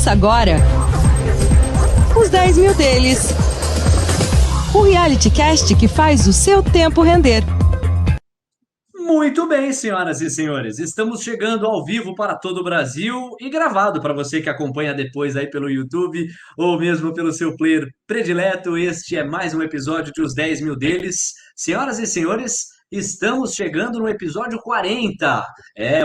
Ouça agora os 10 mil deles. O reality cast que faz o seu tempo render. Muito bem, senhoras e senhores, estamos chegando ao vivo para todo o Brasil e gravado para você que acompanha depois aí pelo YouTube ou mesmo pelo seu player predileto. Este é mais um episódio de Os 10 Mil Deles. Senhoras e senhores, estamos chegando no episódio 40.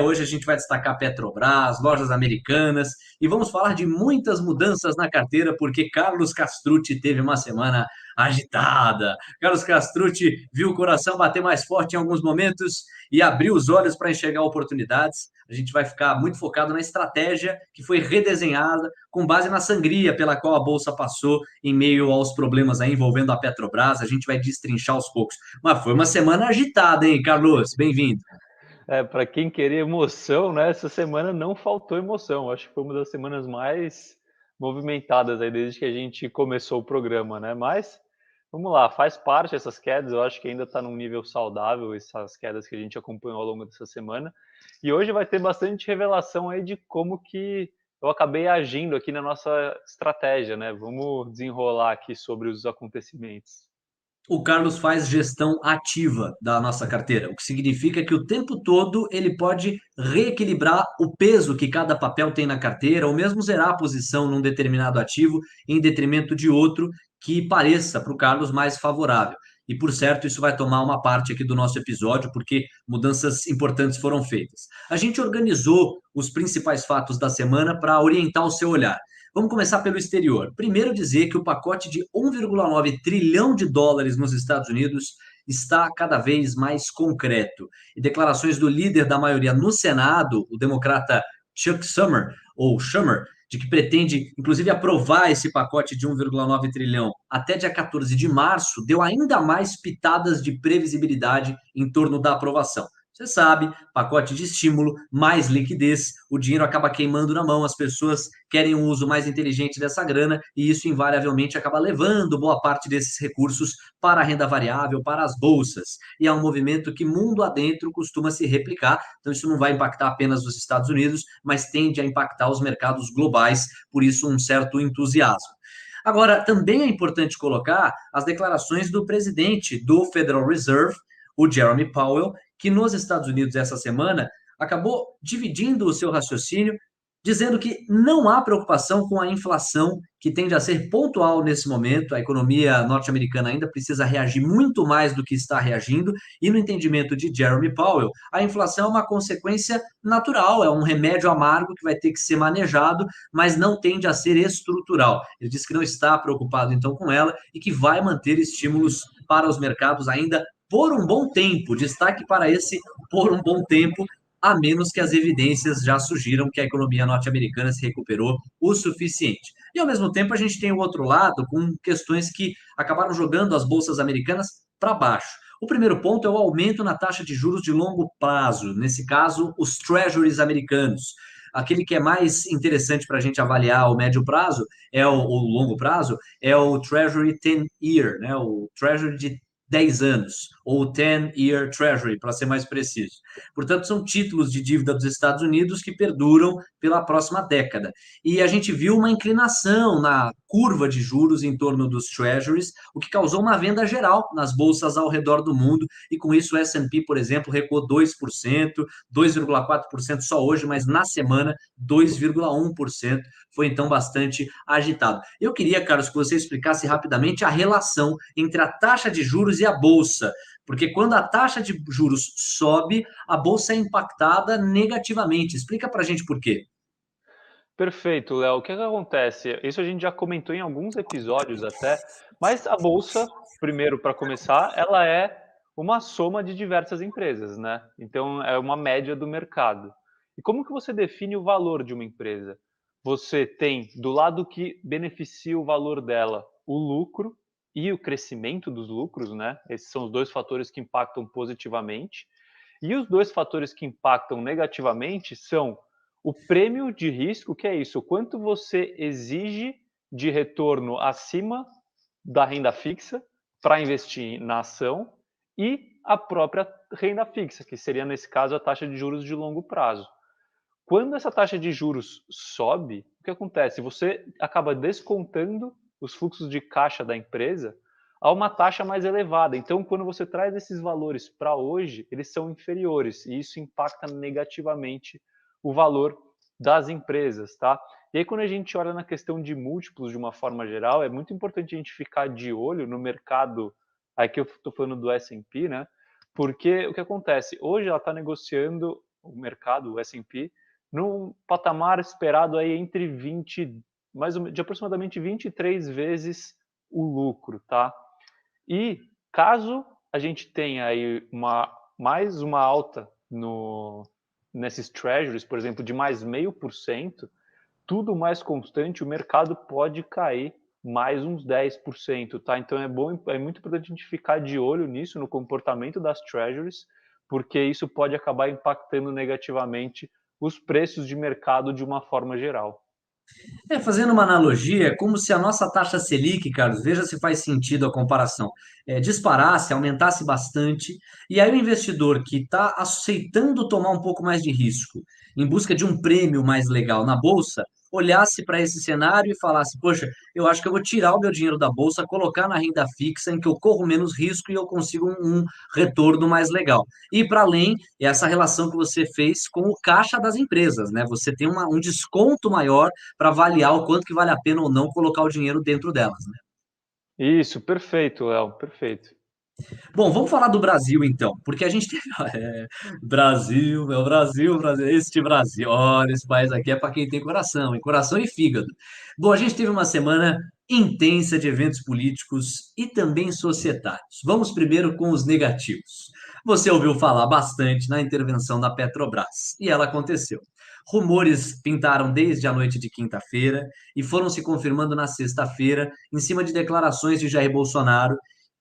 Hoje a gente vai destacar Petrobras, lojas americanas e vamos falar de muitas mudanças na carteira porque Carlos Castrucci teve uma semana agitada. Carlos Castrucci viu o coração bater mais forte em alguns momentos e abriu os olhos para enxergar oportunidades. A gente vai ficar muito focado na estratégia que foi redesenhada com base na sangria pela qual a Bolsa passou em meio aos problemas aí envolvendo a Petrobras. A gente vai destrinchar aos poucos. Mas foi uma semana agitada, hein, Carlos? Bem-vindo. Para quem queria emoção, né? Essa semana não faltou emoção. Acho que foi uma das semanas mais movimentadas aí desde que a gente começou o programa, né? Mas vamos lá, faz parte essas quedas. Eu acho que ainda está num nível saudável essas quedas que a gente acompanhou ao longo dessa semana. E hoje vai ter bastante revelação aí de como que eu acabei agindo aqui na nossa estratégia, né? Vamos desenrolar aqui sobre os acontecimentos. O Carlos faz gestão ativa da nossa carteira, o que significa que o tempo todo ele pode reequilibrar o peso que cada papel tem na carteira, ou mesmo zerar a posição num determinado ativo em detrimento de outro que pareça para o Carlos mais favorável. E por certo, isso vai tomar uma parte aqui do nosso episódio, porque mudanças importantes foram feitas. A gente organizou os principais fatos da semana para orientar o seu olhar. Vamos começar pelo exterior. Primeiro dizer que o pacote de 1,9 trilhão de dólares nos Estados Unidos está cada vez mais concreto. E declarações do líder da maioria no Senado, o democrata Chuck Schumer, de que pretende, inclusive, aprovar esse pacote de 1,9 trilhão até dia 14 de março, deu ainda mais pitadas de previsibilidade em torno da aprovação. Você sabe, pacote de estímulo, mais liquidez, o dinheiro acaba queimando na mão, as pessoas querem um uso mais inteligente dessa grana e isso invariavelmente acaba levando boa parte desses recursos para a renda variável, para as bolsas. E é um movimento que mundo adentro costuma se replicar, então isso não vai impactar apenas os Estados Unidos, mas tende a impactar os mercados globais, por isso um certo entusiasmo. Agora, também é importante colocar as declarações do presidente do Federal Reserve, o Jeremy Powell, que nos Estados Unidos essa semana acabou dividindo o seu raciocínio, dizendo que não há preocupação com a inflação, que tende a ser pontual nesse momento. A economia norte-americana ainda precisa reagir muito mais do que está reagindo, e no entendimento de Jeremy Powell, a inflação é uma consequência natural, é um remédio amargo que vai ter que ser manejado, mas não tende a ser estrutural. Ele diz que não está preocupado então com ela e que vai manter estímulos para os mercados ainda por um bom tempo. Destaque para esse por um bom tempo, a menos que as evidências já sugiram que a economia norte-americana se recuperou o suficiente. E, ao mesmo tempo, a gente tem o outro lado, com questões que acabaram jogando as bolsas americanas para baixo. O primeiro ponto é o aumento na taxa de juros de longo prazo, nesse caso, os treasuries americanos. Aquele que é mais interessante para a gente avaliar o médio prazo, o longo prazo, é o Treasury 10-year, né? O Treasury de 10 anos, ou 10-year Treasury, para ser mais preciso. Portanto, são títulos de dívida dos Estados Unidos que perduram pela próxima década. E a gente viu uma inclinação na curva de juros em torno dos Treasuries, o que causou uma venda geral nas bolsas ao redor do mundo, e com isso o S&P, por exemplo, recuou 2%, 2,4% só hoje, mas na semana 2,1%. Foi então bastante agitado. Eu queria, Carlos, que você explicasse rapidamente a relação entre a taxa de juros e a bolsa, porque quando a taxa de juros sobe, a bolsa é impactada negativamente. Explica para a gente por quê. Perfeito, Léo. O que acontece? Isso a gente já comentou em alguns episódios até, mas a bolsa, primeiro para começar, ela é uma soma de diversas empresas, né? Então é uma média do mercado. E como que você define o valor de uma empresa? Você tem do lado que beneficia o valor dela, o lucro e o crescimento dos lucros, né? Esses são os dois fatores que impactam positivamente. E os dois fatores que impactam negativamente são o prêmio de risco, que é isso, o quanto você exige de retorno acima da renda fixa para investir na ação, e a própria renda fixa, que seria, nesse caso, a taxa de juros de longo prazo. Quando essa taxa de juros sobe, o que acontece? Você acaba descontando os fluxos de caixa da empresa a uma taxa mais elevada. Então, quando você traz esses valores para hoje, eles são inferiores e isso impacta negativamente o valor das empresas, tá? E aí, quando a gente olha na questão de múltiplos de uma forma geral, é muito importante a gente ficar de olho no mercado, aqui eu estou falando do S&P, né? Porque o que acontece? Hoje ela está negociando o mercado, o S&P, num patamar esperado aí entre 20, de aproximadamente 23 vezes o lucro, tá? E caso a gente tenha aí mais uma alta nesses treasuries, por exemplo, de mais 0,5%, tudo mais constante, o mercado pode cair mais uns 10%, tá? Então é muito importante a gente ficar de olho nisso, no comportamento das treasuries, porque isso pode acabar impactando negativamente os preços de mercado de uma forma geral. Fazendo uma analogia, é como se a nossa taxa Selic, Carlos, veja se faz sentido a comparação, disparasse, aumentasse bastante, e aí o investidor que está aceitando tomar um pouco mais de risco, em busca de um prêmio mais legal na bolsa, olhasse para esse cenário e falasse: poxa, eu acho que eu vou tirar o meu dinheiro da bolsa, colocar na renda fixa, em que eu corro menos risco e eu consigo um retorno mais legal. E para além, essa relação que você fez com o caixa das empresas, né? Você tem um desconto maior para avaliar o quanto que vale a pena ou não colocar o dinheiro dentro delas, né? Isso, perfeito, Léo, perfeito. Bom, vamos falar do Brasil então, porque a gente teve Brasil, meu Brasil, Brasil, este Brasil, olha, esse país aqui é para quem tem coração, hein? Coração e fígado. Bom, a gente teve uma semana intensa de eventos políticos e também societários. Vamos primeiro com os negativos. Você ouviu falar bastante na intervenção da Petrobras, e ela aconteceu. Rumores pintaram desde a noite de quinta-feira e foram se confirmando na sexta-feira, em cima de declarações de Jair Bolsonaro,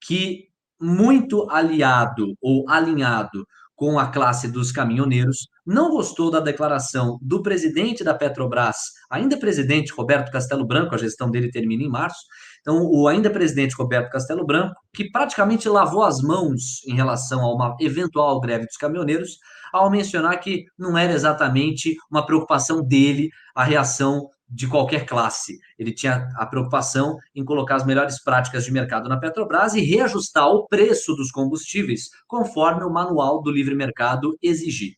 que, muito aliado ou alinhado com a classe dos caminhoneiros, não gostou da declaração do presidente da Petrobras, ainda presidente Roberto Castelo Branco, a gestão dele termina em março. Então, o ainda presidente Roberto Castelo Branco, que praticamente lavou as mãos em relação a uma eventual greve dos caminhoneiros, ao mencionar que não era exatamente uma preocupação dele a reação de qualquer classe. Ele tinha a preocupação em colocar as melhores práticas de mercado na Petrobras e reajustar o preço dos combustíveis conforme o manual do livre mercado exigir.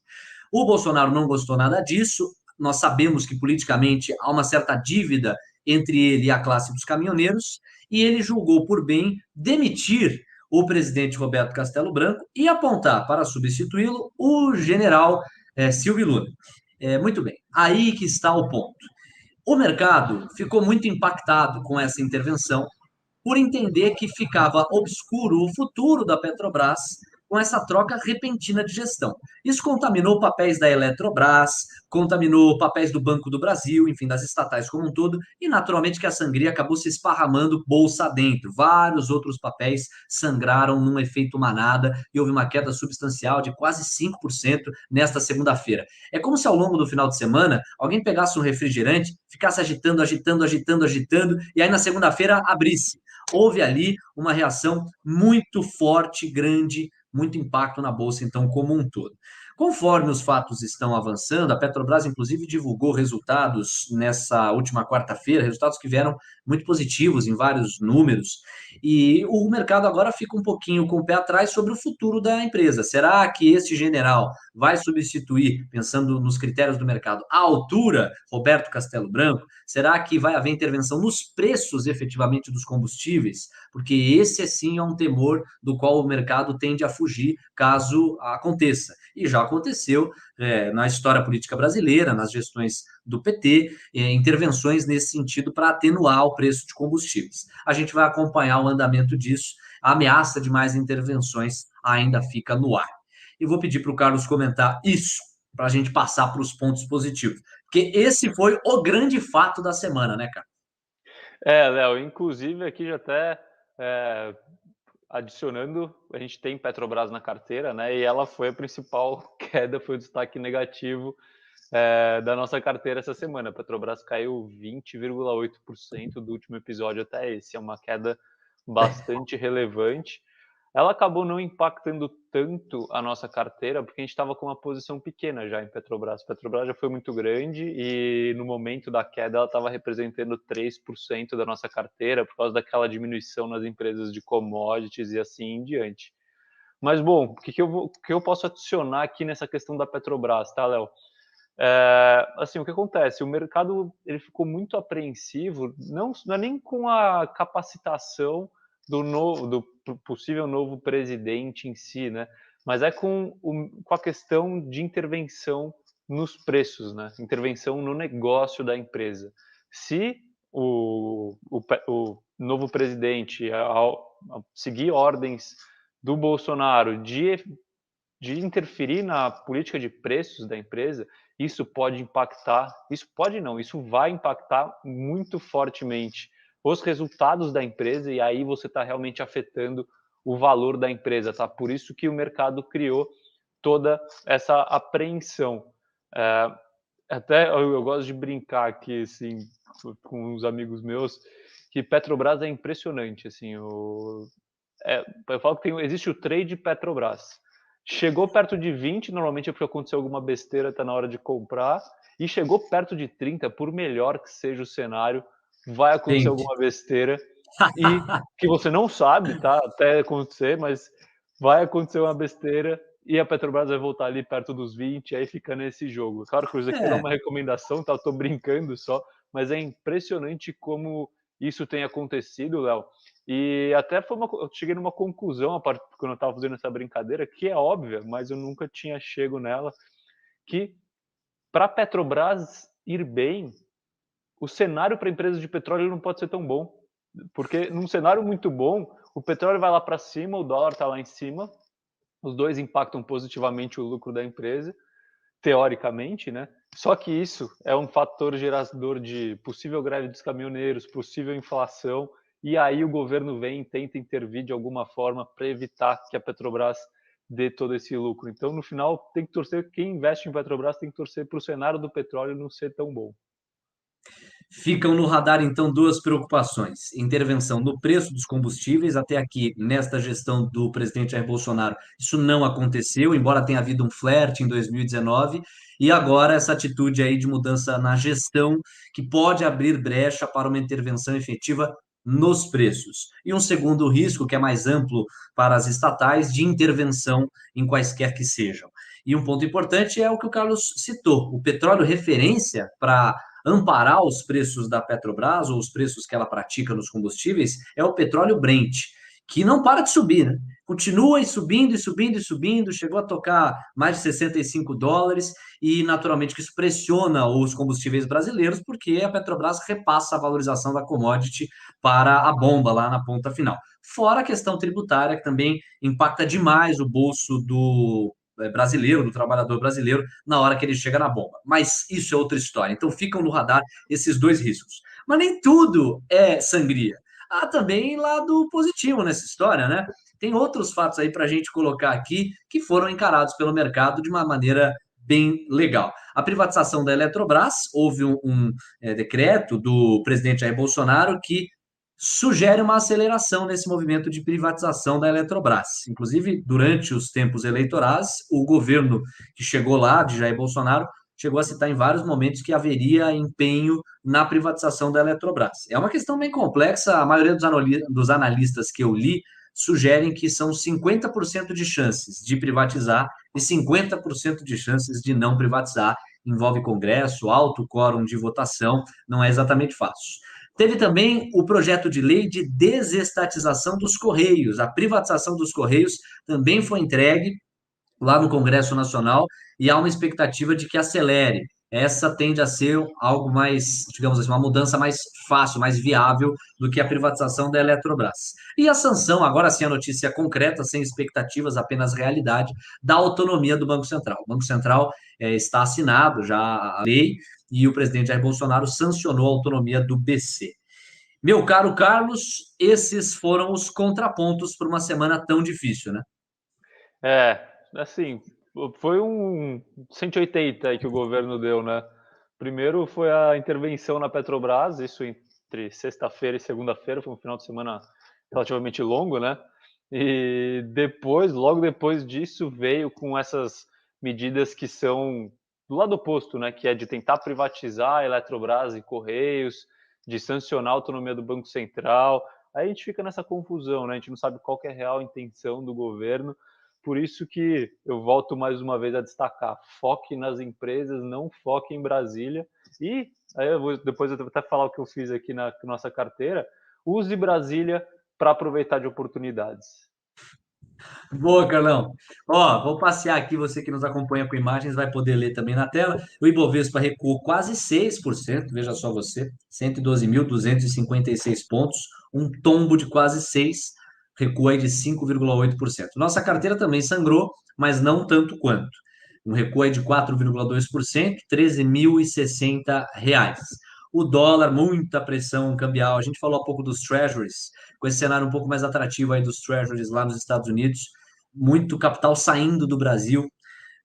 O Bolsonaro não gostou nada disso. Nós sabemos que politicamente há uma certa dívida entre ele e a classe dos caminhoneiros, e ele julgou por bem demitir o presidente Roberto Castelo Branco e apontar para substituí-lo o general Silvio Luna. Muito bem, aí que está o ponto. O mercado ficou muito impactado com essa intervenção, por entender que ficava obscuro o futuro da Petrobras com essa troca repentina de gestão. Isso contaminou papéis da Eletrobras, contaminou papéis do Banco do Brasil, enfim, das estatais como um todo, e naturalmente que a sangria acabou se esparramando bolsa dentro. Vários outros papéis sangraram num efeito manada e houve uma queda substancial de quase 5% nesta segunda-feira. É como se ao longo do final de semana alguém pegasse um refrigerante, ficasse agitando, agitando, agitando, agitando, e aí na segunda-feira abrisse. Houve ali uma reação muito forte, grande, muito impacto na bolsa, então, como um todo. Conforme os fatos estão avançando, a Petrobras, inclusive, divulgou resultados nessa última quarta-feira, resultados que vieram muito positivos em vários números, e o mercado agora fica um pouquinho com o pé atrás sobre o futuro da empresa. Será que esse general vai substituir, pensando nos critérios do mercado, à altura Roberto Castelo Branco? Será que vai haver intervenção nos preços efetivamente dos combustíveis? Porque esse sim é um temor do qual o mercado tende a fugir caso aconteça. E já aconteceu na história política brasileira, nas gestões do PT, intervenções nesse sentido para atenuar o preço de combustíveis. A gente vai acompanhar o andamento disso. A ameaça de mais intervenções ainda fica no ar. E vou pedir para o Carlos comentar isso, para a gente passar para os pontos positivos. Porque esse foi o grande fato da semana, né, cara? Léo, inclusive aqui já até adicionando, a gente tem Petrobras na carteira, né? E ela foi a principal queda, foi o destaque negativo da nossa carteira essa semana. A Petrobras caiu 20,8% do último episódio até esse. É uma queda bastante relevante. ela acabou não impactando tanto a nossa carteira, porque a gente estava com uma posição pequena já em Petrobras. Petrobras já foi muito grande e no momento da queda ela estava representando 3% da nossa carteira por causa daquela diminuição nas empresas de commodities e assim em diante. Mas bom, o que eu posso adicionar aqui nessa questão da Petrobras, tá, Léo? Assim, o que acontece? O mercado ele ficou muito apreensivo, não é nem com a capacitação do possível novo presidente em si, né? Mas é com a questão de intervenção nos preços, né? Intervenção no negócio da empresa. Se o novo presidente, ao seguir ordens do Bolsonaro de interferir na política de preços da empresa, isso pode impactar, isso pode não, isso vai impactar muito fortemente os resultados da empresa e aí você está realmente afetando o valor da empresa, tá? Por isso que o mercado criou toda essa apreensão. É, até eu gosto de brincar aqui, assim, com uns amigos meus, que Petrobras é impressionante, assim, eu falo que existe o trade Petrobras. Chegou perto de 20, normalmente é porque aconteceu alguma besteira, está na hora de comprar. E chegou perto de 30, por melhor que seja o cenário, vai acontecer Gente, alguma besteira e que você não sabe, tá? Até acontecer, mas vai acontecer uma besteira e a Petrobras vai voltar ali perto dos 20, aí fica nesse jogo. Claro que isso aqui não é é, uma recomendação, tá? Eu tô brincando só, mas é impressionante como isso tem acontecido, Léo. E até eu cheguei numa conclusão quando eu estava fazendo essa brincadeira, que é óbvia, mas eu nunca tinha chego nela, que para a Petrobras ir bem, o cenário para empresas de petróleo não pode ser tão bom. Porque num cenário muito bom, o petróleo vai lá para cima, o dólar está lá em cima, os dois impactam positivamente o lucro da empresa, teoricamente, né? Só que isso é um fator gerador de possível greve dos caminhoneiros, possível inflação, e aí o governo vem e tenta intervir de alguma forma para evitar que a Petrobras dê todo esse lucro. Então, no final, tem que torcer, quem investe em Petrobras tem que torcer para o cenário do petróleo não ser tão bom. ficam no radar, então, duas preocupações: intervenção no preço dos combustíveis. Até aqui, nesta gestão do presidente Jair Bolsonaro, isso não aconteceu, embora tenha havido um flerte em 2019, e agora essa atitude aí de mudança na gestão, que pode abrir brecha para uma intervenção efetiva nos preços. E um segundo risco, que é mais amplo para as estatais, de intervenção em quaisquer que sejam. E um ponto importante é o que o Carlos citou: o petróleo referência para amparar os preços da Petrobras ou os preços que ela pratica nos combustíveis é o petróleo Brent, que não para de subir, né? Continua subindo e subindo e subindo, chegou a tocar mais de US$ 65 e naturalmente que isso pressiona os combustíveis brasileiros, porque a Petrobras repassa a valorização da commodity para a bomba lá na ponta final. Fora a questão tributária, que também impacta demais o bolso do brasileiro, do trabalhador brasileiro, na hora que ele chega na bomba. Mas isso é outra história. Então ficam no radar esses dois riscos. Mas nem tudo é sangria. Há também lado positivo nessa história, né? Tem outros fatos aí para a gente colocar aqui que foram encarados pelo mercado de uma maneira bem legal. A privatização da Eletrobras, houve um decreto do presidente Jair Bolsonaro que sugere uma aceleração nesse movimento de privatização da Eletrobras. Inclusive, durante os tempos eleitorais, o governo que chegou lá, de Jair Bolsonaro, chegou a citar em vários momentos que haveria empenho na privatização da Eletrobras. É uma questão bem complexa, a maioria dos analistas que eu li sugerem que são 50% de chances de privatizar e 50% de chances de não privatizar. Envolve Congresso, alto quórum de votação, não é exatamente fácil. Teve também o projeto de lei de desestatização dos Correios. A privatização dos Correios também foi entregue lá no Congresso Nacional e há uma expectativa de que acelere. Essa tende a ser algo mais, digamos assim, uma mudança mais fácil, mais viável do que a privatização da Eletrobras. E a sanção, agora sim a notícia concreta, sem expectativas, apenas realidade, da autonomia do Banco Central. O Banco Central está assinado já a lei e o presidente Jair Bolsonaro sancionou a autonomia do BC. Meu caro Carlos, esses foram os contrapontos para uma semana tão difícil, né? Assim, foi um 180 aí que o governo deu, né? Primeiro foi a intervenção na Petrobras, isso entre sexta-feira e segunda-feira, foi um final de semana relativamente longo, né? E depois, logo depois disso, veio com essas medidas que são do lado oposto, né, que é de tentar privatizar a Eletrobras e Correios, de sancionar a autonomia do Banco Central. Aí a gente fica nessa confusão, né, a gente não sabe qual que é a real intenção do governo. Por isso que eu volto mais uma vez a destacar: foque nas empresas, não foque em Brasília. E aí depois eu vou até falar o que eu fiz aqui na nossa carteira. Use Brasília para aproveitar de oportunidades. Boa, Carlão. Ó, vou passear aqui, você que nos acompanha com imagens vai poder ler também na tela. O Ibovespa recuou quase 6%, veja só você, 112.256 pontos, um tombo de quase 6, recua aí de 5,8%. Nossa carteira também sangrou, mas não tanto quanto. Um recuo aí de 4,2%, R$ 13.060. O dólar, muita pressão cambial. A gente falou há pouco dos treasuries, com esse cenário um pouco mais atrativo aí dos treasuries lá nos Estados Unidos, muito capital saindo do Brasil,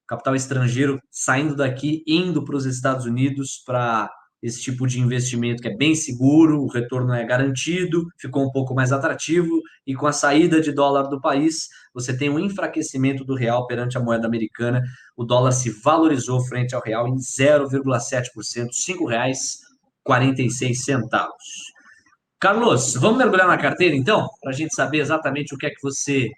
capital estrangeiro saindo daqui, indo para os Estados Unidos para esse tipo de investimento que é bem seguro, o retorno é garantido, ficou um pouco mais atrativo, e com a saída de dólar do país, você tem um enfraquecimento do real perante a moeda americana, o dólar se valorizou frente ao real em 0,7%, R$ 5,46. Carlos, vamos mergulhar na carteira então, para a gente saber exatamente o que é que você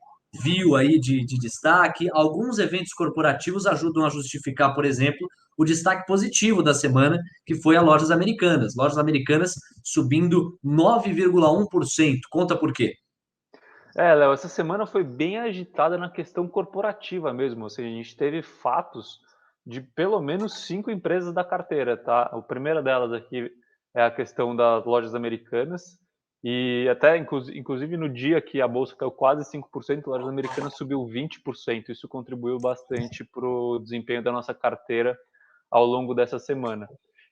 viu aí de destaque. Alguns eventos corporativos ajudam a justificar, por exemplo, o destaque positivo da semana, que foi a Lojas Americanas. Lojas Americanas subindo 9,1%. Conta por quê? Léo, essa semana foi bem agitada na questão corporativa mesmo, ou seja, a gente teve fatos de pelo menos 5 empresas da carteira, tá? A primeira delas aqui é a questão das lojas americanas, e até inclusive no dia que a bolsa caiu quase 5%, lojas americanas subiu 20%. Isso contribuiu bastante para o desempenho da nossa carteira ao longo dessa semana.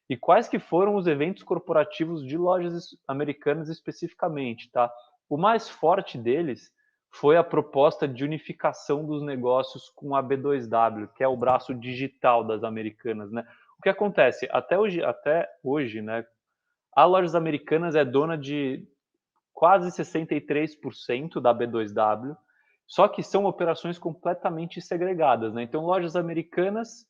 E quais que foram os eventos corporativos de lojas americanas especificamente, tá? O mais forte deles foi a proposta de unificação dos negócios com a B2W, que é o braço digital das americanas, né? O que acontece? Até hoje, né, a Lojas Americanas é dona de quase 63% da B2W, só que são operações completamente segregadas, né? Então, Lojas Americanas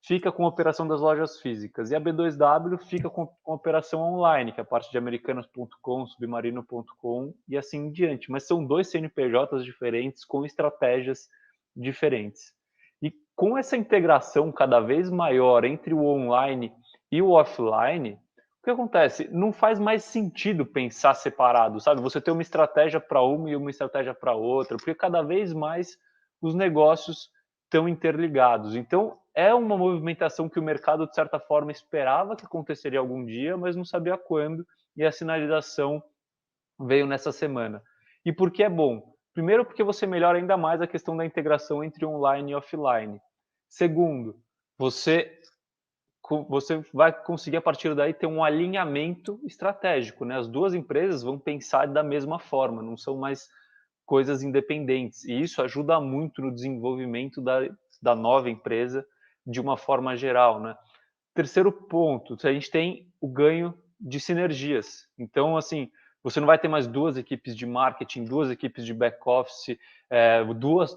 fica com a operação das lojas físicas e a B2W fica com a operação online, que é a parte de americanas.com, submarino.com e assim em diante. Mas são dois CNPJs diferentes com estratégias diferentes. E com essa integração cada vez maior entre o online e o offline, o que acontece? Não faz mais sentido pensar separado, sabe? Você tem uma estratégia para uma e uma estratégia para outra, porque cada vez mais os negócios estão interligados. Então, é uma movimentação que o mercado, de certa forma, esperava que aconteceria algum dia, mas não sabia quando, e a sinalização veio nessa semana. E por que é bom? Primeiro, porque você melhora ainda mais a questão da integração entre online e offline. Segundo, você vai conseguir, a partir daí, ter um alinhamento estratégico, né? As duas empresas vão pensar da mesma forma, não são mais coisas independentes. E isso ajuda muito no desenvolvimento da nova empresa de uma forma geral, né? Terceiro ponto, a gente tem o ganho de sinergias. Então, assim, você não vai ter mais duas equipes de marketing, duas equipes de back-office,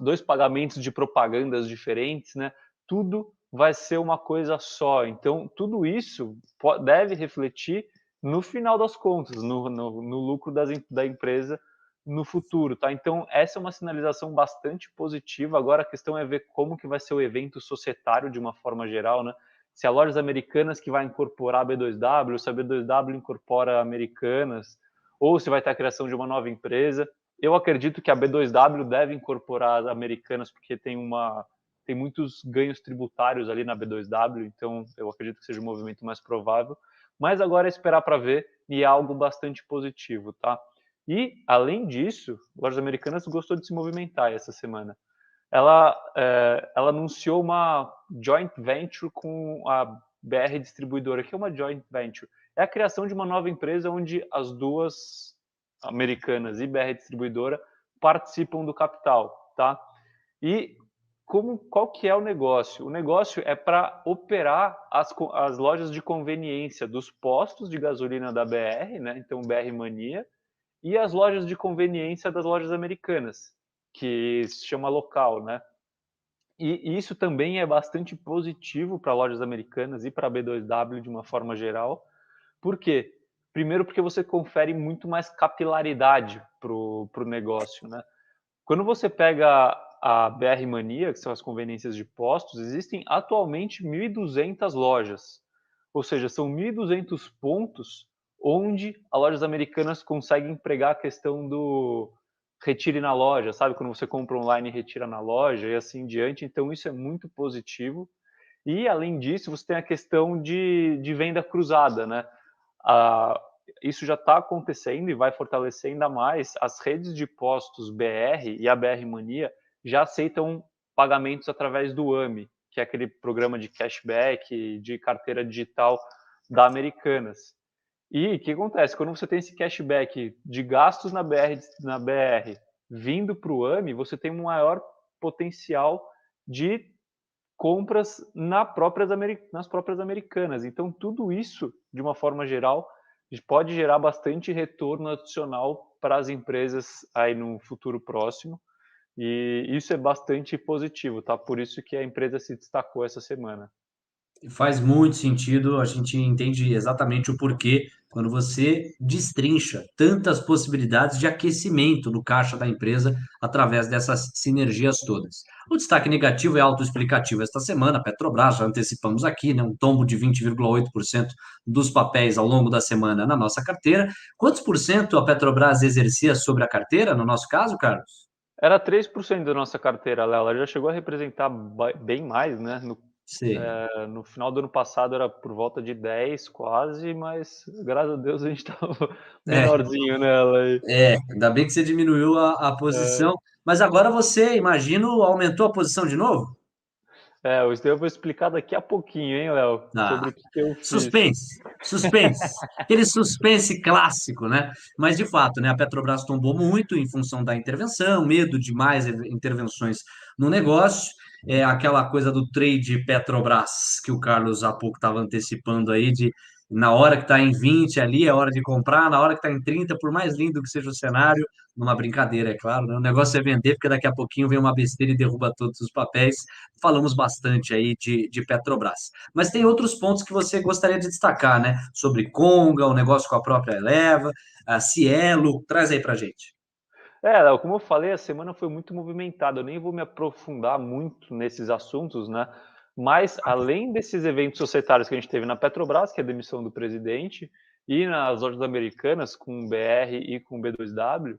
dois pagamentos de propagandas diferentes, né? Tudo vai ser uma coisa só. Então, tudo isso deve refletir no final das contas, no lucro da empresa no futuro, tá? Então, essa é uma sinalização bastante positiva. Agora, a questão é ver como que vai ser o evento societário de uma forma geral, né? Se a Lojas Americanas que vai incorporar a B2W, se a B2W incorpora Americanas, ou se vai ter a criação de uma nova empresa. Eu acredito que a B2W deve incorporar as Americanas, porque tem muitos ganhos tributários ali na B2W, então eu acredito que seja o movimento mais provável. Mas agora é esperar para ver, e é algo bastante positivo, tá? E, além disso, Lojas Americanas gostou de se movimentar essa semana. Ela anunciou uma joint venture com a BR Distribuidora. Que é uma joint venture? É a criação de uma nova empresa onde as duas, Americanas e BR Distribuidora, participam do capital, tá? E qual que é o negócio? O negócio é para operar as lojas de conveniência dos postos de gasolina da BR, né? Então, BR Mania, e as lojas de conveniência das lojas americanas. que se chama local, né? E isso também é bastante positivo para lojas americanas e para a B2W de uma forma geral. Por quê? Primeiro porque você confere muito mais capilaridade pro negócio, né? Quando você pega a BR Mania, que são as conveniências de postos, existem atualmente 1.200 lojas. Ou seja, são 1.200 pontos onde as lojas americanas conseguem empregar a questão do retire na loja, sabe? Quando você compra online e retira na loja e assim em diante. Então, isso é muito positivo. E, além disso, você tem a questão de venda cruzada, né? Ah, isso já está acontecendo e vai fortalecer ainda mais. As redes de postos BR e a BR Mania já aceitam pagamentos através do AMI, que é aquele programa de cashback, de carteira digital da Americanas. E o que acontece? Quando você tem esse cashback de gastos na BR vindo para o AMI, você tem um maior potencial de compras nas próprias americanas. Então, tudo isso, de uma forma geral, pode gerar bastante retorno adicional para as empresas aí no futuro próximo. E isso é bastante positivo, tá? Por isso que a empresa se destacou essa semana. Faz muito sentido, a gente entende exatamente o porquê quando você destrincha tantas possibilidades de aquecimento no caixa da empresa através dessas sinergias todas. O destaque negativo é autoexplicativo esta semana, a Petrobras, já antecipamos aqui, né, um tombo de 20,8% dos papéis ao longo da semana na nossa carteira. Quantos por cento a Petrobras exercia sobre a carteira, no nosso caso, Carlos? Era 3% da nossa carteira, Léo. Ela já chegou a representar bem mais, né? Sim. No final do ano passado era por volta de 10 quase, mas graças a Deus a gente estava É, menorzinho nela aí. ainda bem que você diminuiu a posição, mas agora você, imagino, aumentou a posição de novo? Isso daí eu vou explicar daqui a pouquinho, hein, Léo, Ah, sobre o que eu fiz. suspense, suspense, aquele suspense clássico, né? Mas de fato, né, a Petrobras tombou muito em função da intervenção, medo de mais intervenções no negócio, é aquela coisa do trade Petrobras que o Carlos há pouco estava antecipando aí de na hora que está em 20 ali é hora de comprar, na hora que está em 30, por mais lindo que seja o cenário, numa brincadeira, é claro, né? O negócio é vender, porque daqui a pouquinho vem uma besteira e derruba todos os papéis. Falamos bastante aí de Petrobras. Mas tem outros pontos que você gostaria de destacar, né? Sobre Conga, o negócio com a própria Eleva, a Cielo, traz aí pra gente. Léo, como eu falei, a semana foi muito movimentada. Eu nem vou me aprofundar muito nesses assuntos, né? Mas, além desses eventos societários que a gente teve na Petrobras, que é a demissão do presidente, e nas lojas americanas, com o BR e com o B2W,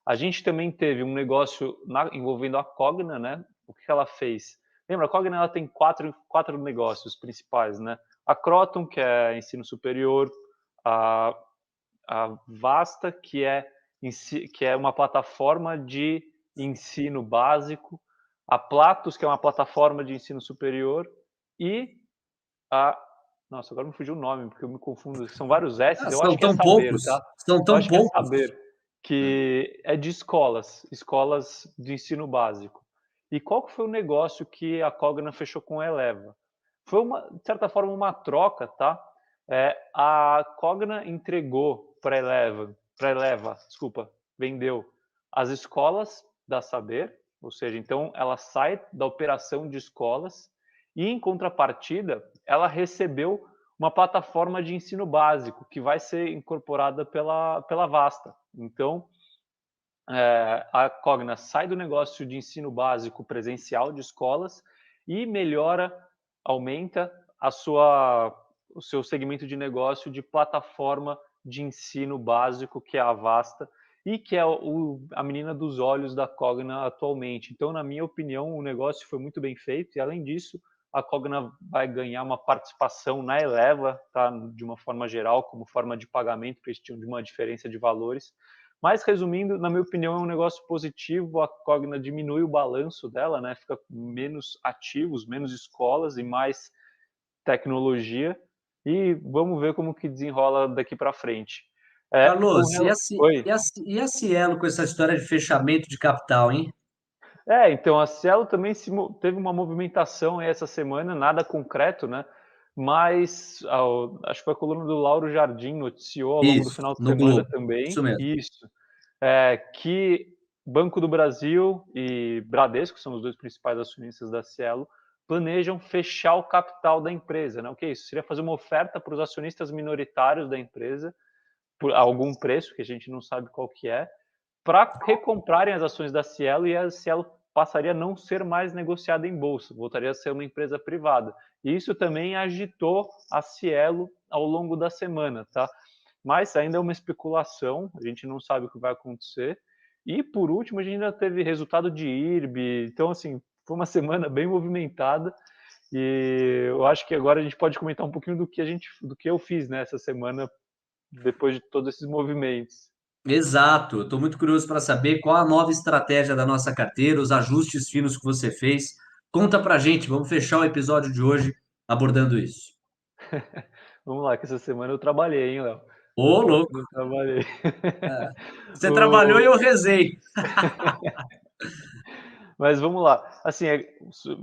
a gente também teve um negócio envolvendo a Cogna, né? O que ela fez? Lembra, a Cogna ela tem quatro negócios principais, né? A Croton, que é ensino superior, a, a Vasta, que é uma plataforma de ensino básico, a Platos, que é uma plataforma de ensino superior, e a... Nossa, agora me fugiu o nome, porque eu me confundo. São vários Ah, S's, eu acho são que é tão Saber, poucos, tá? são Eu tão acho que é poucos. Saber, que é de escolas de ensino básico. E qual que foi o negócio que a Cogna fechou com a Eleva? Foi, de certa forma, uma troca, tá? A Cogna entregou para a Eleva, desculpa, vendeu as escolas da Saber, ou seja, então ela sai da operação de escolas e, em contrapartida, ela recebeu uma plataforma de ensino básico que vai ser incorporada pela Vasta. Então, a Cogna sai do negócio de ensino básico presencial de escolas e aumenta o seu segmento de negócio de plataforma de ensino básico, que é a Vasta, e que é a menina dos olhos da Cogna atualmente. Então, na minha opinião, o negócio foi muito bem feito e, além disso, a Cogna vai ganhar uma participação na Eleva, tá? De uma forma geral, como forma de pagamento, porque eles tinham uma diferença de valores. Mas, resumindo, na minha opinião, é um negócio positivo. A Cogna diminui o balanço dela, né? Fica menos ativos, menos escolas e mais tecnologia. E vamos ver como que desenrola daqui para frente. Carlos, Oi. e a Cielo com essa história de fechamento de capital, hein? Então a Cielo também teve uma movimentação essa semana, nada concreto, né? Mas acho que foi a coluna do Lauro Jardim noticiou ao longo do Isso, final de no semana Globo. também, Isso mesmo. isso, que Banco do Brasil e Bradesco, que são os dois principais acionistas da Cielo, planejam fechar o capital da empresa, né? O que é isso? Seria fazer uma oferta para os acionistas minoritários da empresa por algum preço, que a gente não sabe qual que é, para recomprarem as ações da Cielo, e a Cielo passaria a não ser mais negociada em bolsa, voltaria a ser uma empresa privada. E isso também agitou a Cielo ao longo da semana, tá? Mas ainda é uma especulação, a gente não sabe o que vai acontecer. E por último, a gente ainda teve resultado de IRB, então assim, foi uma semana bem movimentada. E eu acho que agora a gente pode comentar um pouquinho do que eu fiz nessa semana depois de todos esses movimentos. Exato, eu estou muito curioso para saber qual a nova estratégia da nossa carteira, os ajustes finos que você fez. Conta para gente, vamos fechar o episódio de hoje abordando isso. Vamos lá, que essa semana eu trabalhei, hein, Léo? Ô, Ontem louco, eu não trabalhei. você trabalhou e O... eu rezei. Mas vamos lá. Assim,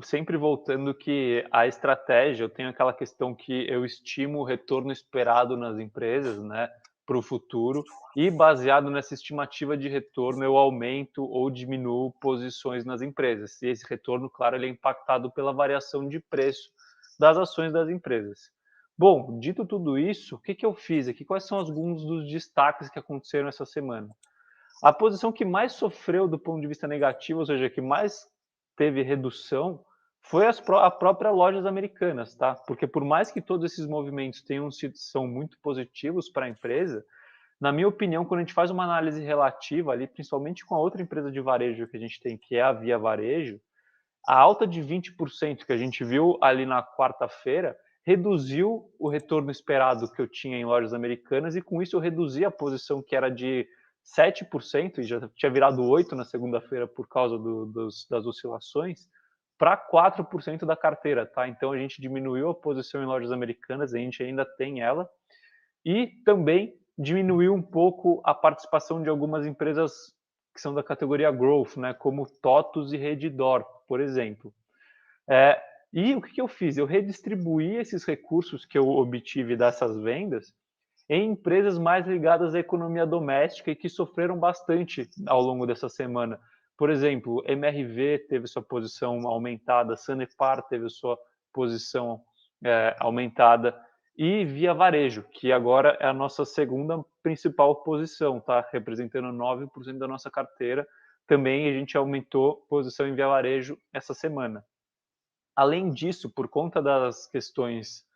sempre voltando que a estratégia, eu tenho aquela questão que eu estimo o retorno esperado nas empresas, né, para o futuro, e baseado nessa estimativa de retorno, eu aumento ou diminuo posições nas empresas. E esse retorno, claro, ele é impactado pela variação de preço das ações das empresas. Bom, dito tudo isso, o que eu fiz aqui? Quais são alguns dos destaques que aconteceram essa semana? A posição que mais sofreu do ponto de vista negativo, ou seja, que mais teve redução, foi a própria lojas americanas, tá? Porque por mais que todos esses movimentos são muito positivos para a empresa, na minha opinião, quando a gente faz uma análise relativa ali, principalmente com a outra empresa de varejo que a gente tem, que é a Via Varejo, a alta de 20% que a gente viu ali na quarta-feira reduziu o retorno esperado que eu tinha em lojas americanas, e com isso eu reduzi a posição que era de 7% e já tinha virado 8% na segunda-feira por causa das oscilações, para 4% da carteira, tá? Então a gente diminuiu a posição em lojas americanas, a gente ainda tem ela, e também diminuiu um pouco a participação de algumas empresas que são da categoria growth, né, como TOTUS e Redditor, por exemplo. E o que eu fiz? Eu redistribuí esses recursos que eu obtive dessas vendas em empresas mais ligadas à economia doméstica e que sofreram bastante ao longo dessa semana. Por exemplo, MRV teve sua posição aumentada, Sanepar teve sua posição aumentada, e Via Varejo, que agora é a nossa segunda principal posição, tá? Representando 9% da nossa carteira. Também a gente aumentou posição em Via Varejo essa semana. Além disso, por conta das questões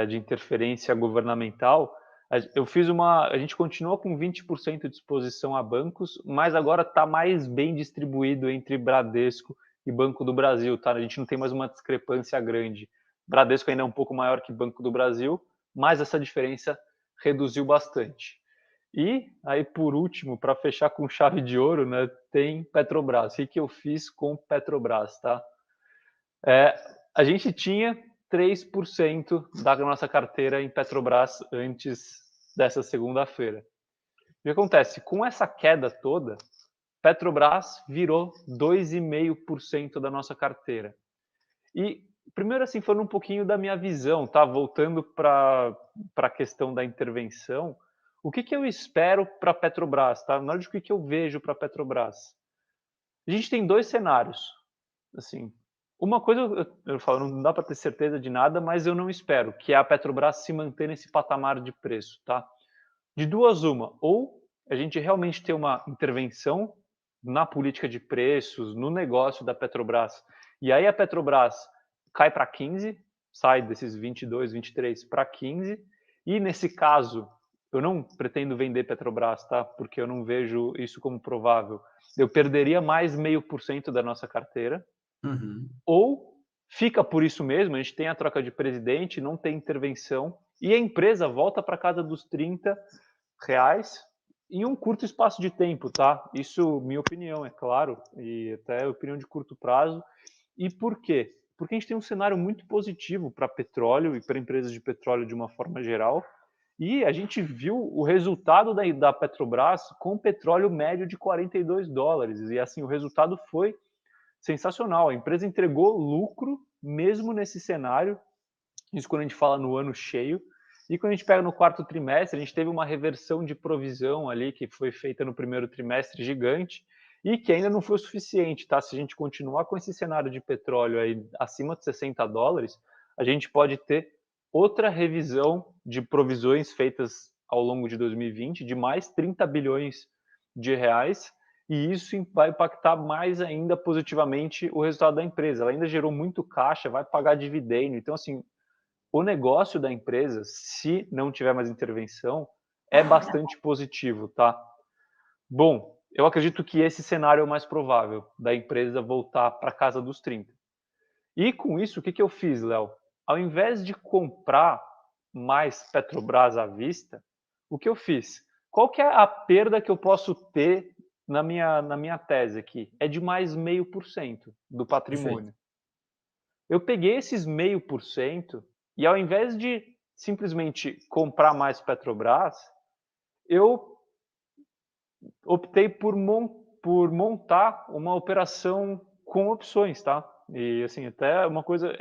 de interferência governamental, a gente continua com 20% de exposição a bancos, mas agora está mais bem distribuído entre Bradesco e Banco do Brasil, tá? A gente não tem mais uma discrepância grande. Bradesco ainda é um pouco maior que Banco do Brasil, mas essa diferença reduziu bastante. E aí, por último, para fechar com chave de ouro, né, tem Petrobras. O que eu fiz com Petrobras, tá? A gente tinha 3% da nossa carteira em Petrobras antes dessa segunda-feira. O que acontece? Com essa queda toda, Petrobras virou 2,5% da nossa carteira. E, primeiro, assim, falando um pouquinho da minha visão, tá? Voltando para a questão da intervenção, o que eu espero para a Petrobras, tá? Na hora de o que eu vejo para a Petrobras? A gente tem dois cenários, assim. Uma coisa, eu falo, não dá para ter certeza de nada, mas eu não espero, que é a Petrobras se manter nesse patamar de preço, tá? De duas uma, ou a gente realmente ter uma intervenção na política de preços, no negócio da Petrobras, e aí a Petrobras cai para 15, sai desses 22, 23 para 15, e nesse caso, eu não pretendo vender Petrobras, tá? Porque eu não vejo isso como provável. Eu perderia mais 0,5% da nossa carteira, Uhum. ou fica por isso mesmo, a gente tem a troca de presidente, não tem intervenção, e a empresa volta para casa dos R$ 30 em um curto espaço de tempo, tá? Isso, minha opinião, é claro, e até opinião de curto prazo. E por quê? Porque a gente tem um cenário muito positivo para petróleo e para empresas de petróleo de uma forma geral, e a gente viu o resultado da Petrobras com petróleo médio de $42, e assim, o resultado foi sensacional. A empresa entregou lucro mesmo nesse cenário, isso quando a gente fala no ano cheio. E quando a gente pega no quarto trimestre, a gente teve uma reversão de provisão ali que foi feita no primeiro trimestre gigante, e que ainda não foi o suficiente, tá? Se a gente continuar com esse cenário de petróleo aí acima de $60, a gente pode ter outra revisão de provisões feitas ao longo de 2020 de mais 30 bilhões de reais, e isso vai impactar mais ainda positivamente o resultado da empresa. Ela ainda gerou muito caixa, vai pagar dividendo. Então, assim, o negócio da empresa, se não tiver mais intervenção, é bastante positivo, tá? Bom, eu acredito que esse cenário é o mais provável, da empresa voltar para casa dos 30. E com isso, o que que eu fiz, Léo? Ao invés de comprar mais Petrobras à vista, o que eu fiz? Qual que é a perda que eu posso ter na minha tese aqui? É de mais 0,5% do Perfeito. patrimônio. Eu peguei esses 0,5% e ao invés de simplesmente comprar mais Petrobras, eu optei por montar uma operação com opções, tá? E assim, até uma coisa,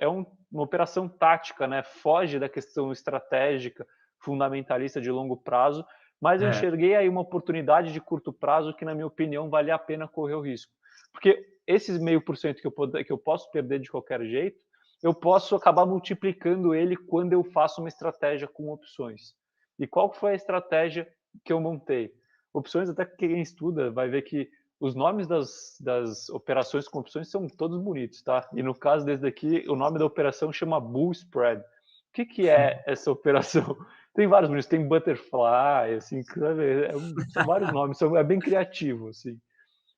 uma operação tática, né? Foge da questão estratégica, fundamentalista de longo prazo, mas eu É, enxerguei aí uma oportunidade de curto prazo que, na minha opinião, vale a pena correr o risco. Porque esses 0,5% que eu posso perder de qualquer jeito, eu posso acabar multiplicando ele quando eu faço uma estratégia com opções. E qual foi a estratégia que eu montei? Opções, até que quem estuda vai ver que os nomes das operações com opções são todos bonitos, tá? E no caso desse daqui, o nome da operação chama Bull Spread. O que que é essa operação? Tem vários bonitos, tem Butterfly, assim, são vários nomes, é bem criativo, assim.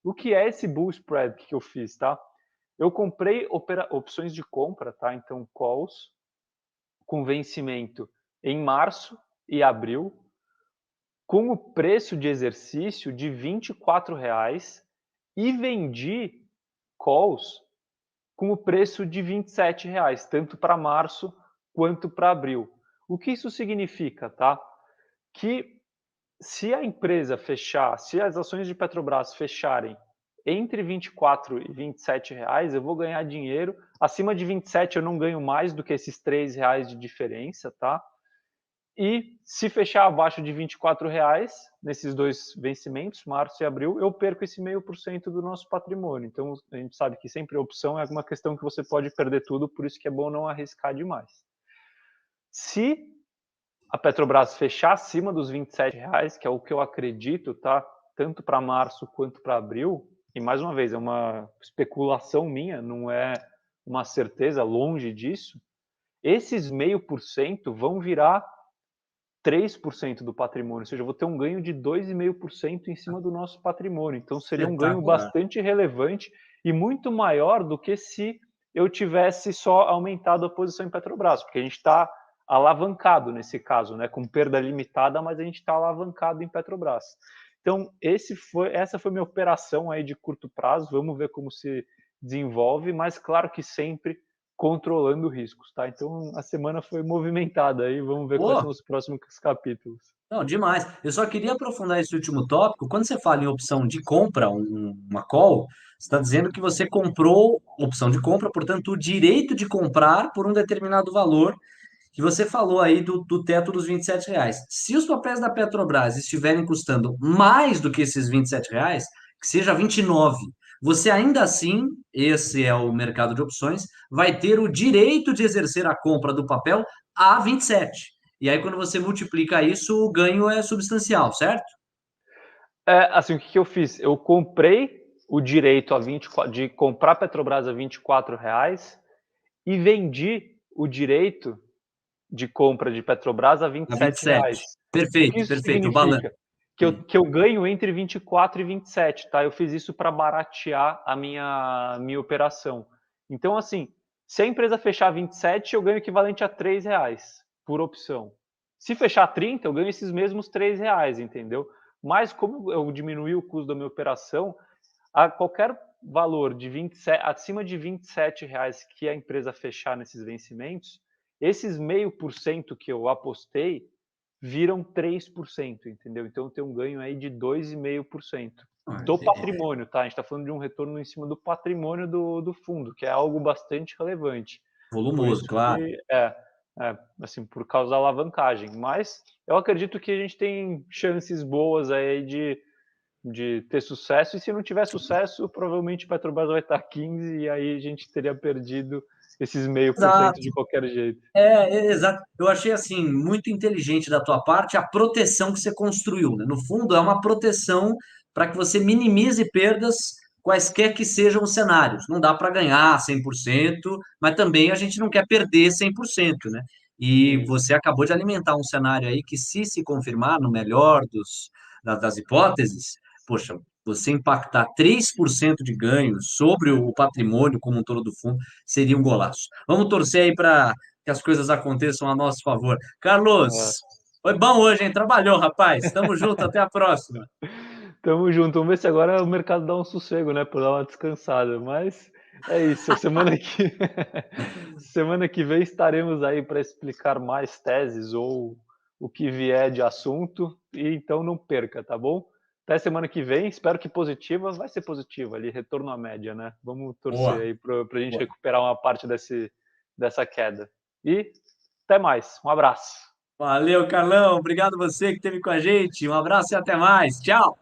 O que é esse Bull Spread que eu fiz, tá? Eu comprei opções de compra, tá? Então, calls, com vencimento em março e abril, com o preço de exercício de R$ 24 e vendi calls com o preço de R$ 27, tanto para março quanto para abril. O que isso significa, tá? Que se a empresa fechar, se as ações de Petrobras fecharem entre R$ 24 e R$ 27, eu vou ganhar dinheiro. Acima de 27 eu não ganho mais do que esses R$ 3 de diferença, tá? E se fechar abaixo de R$ 24 nesses dois vencimentos, março e abril, eu perco esse 0,5% do nosso patrimônio. Então, a gente sabe que sempre a opção é uma questão que você pode perder tudo, por isso que é bom não arriscar demais. Se a Petrobras fechar acima dos R$ 27, que é o que eu acredito, tá? Tanto para março quanto para abril, e mais uma vez, é uma especulação minha, não é uma certeza, longe disso, esses 0,5% vão virar 3% do patrimônio, ou seja, eu vou ter um ganho de 2,5% em cima do nosso patrimônio. Então, seria um ganho espetacular. bastante relevante e muito maior do que se eu tivesse só aumentado a posição em Petrobras, porque a gente está alavancado nesse caso, né, com perda limitada, mas a gente está alavancado em Petrobras. Então, essa foi minha operação aí de curto prazo. Vamos ver como se desenvolve, mas claro que sempre controlando riscos, tá? Então a semana foi movimentada aí, vamos ver quais são Pô, os próximos capítulos. não, demais. Eu só queria aprofundar esse último tópico. Quando você fala em opção de compra, uma call, você está dizendo que você comprou opção de compra, portanto, o direito de comprar por um determinado valor, que você falou aí do teto dos R$ 27. Se os papéis da Petrobras estiverem custando mais do que esses R$ 27, que seja 29, você ainda assim, esse é o mercado de opções, vai ter o direito de exercer a compra do papel a 27. E aí, quando você multiplica isso, o ganho é substancial, certo? Assim, o que eu fiz? Eu comprei o direito de comprar Petrobras a R$ 24 e vendi o direito de compra de Petrobras a vinte A e vinte e sete sete. reais. O que Perfeito, isso perfeito. O balanço. significa? Que eu ganho entre 24 e 27, tá? Eu fiz isso para baratear a minha operação. Então, assim, se a empresa fechar 27, eu ganho o equivalente a R$ 3 por opção. Se fechar 30, eu ganho esses mesmos R$ 3, entendeu? Mas como eu diminuí o custo da minha operação, a qualquer valor de 27, acima de R$ 27 que a empresa fechar nesses vencimentos, esses 0,5% que eu apostei viram 3%, entendeu? Então eu tenho um ganho aí de 2,5% Ah, do patrimônio, tá? A gente está falando de um retorno em cima do patrimônio do fundo, que é algo bastante relevante. Por volumoso, isso claro. que assim, por causa da alavancagem. Mas eu acredito que a gente tem chances boas aí de ter sucesso, e se não tiver sucesso, provavelmente Petrobras vai estar 15 e aí a gente teria perdido esses 0,5% de qualquer jeito. Exato. Eu achei assim muito inteligente da tua parte a proteção que você construiu, né? No fundo, é uma proteção para que você minimize perdas quaisquer que sejam os cenários. Não dá para ganhar 100%, mas também a gente não quer perder 100%, né? E você acabou de alimentar um cenário aí que, se confirmar no melhor das hipóteses, poxa, você impactar 3% de ganho sobre o patrimônio como um todo do fundo seria um golaço. Vamos torcer aí para que as coisas aconteçam a nosso favor. É. Carlos, foi bom hoje, hein? Trabalhou, rapaz. Tamo junto, até a próxima. Tamo junto. Vamos ver se agora o mercado dá um sossego, né? Para dar uma descansada. Mas é isso. Semana que vem estaremos aí para explicar mais teses ou o que vier de assunto. E então não perca, tá bom? Até semana que vem. Espero que positiva. Vai ser positiva ali, retorno à média, né? Vamos torcer Boa. aí para a gente Boa. recuperar uma parte dessa queda. E até mais. Um abraço. Valeu, Carlão. Obrigado você que esteve com a gente. Um abraço e até mais. Tchau.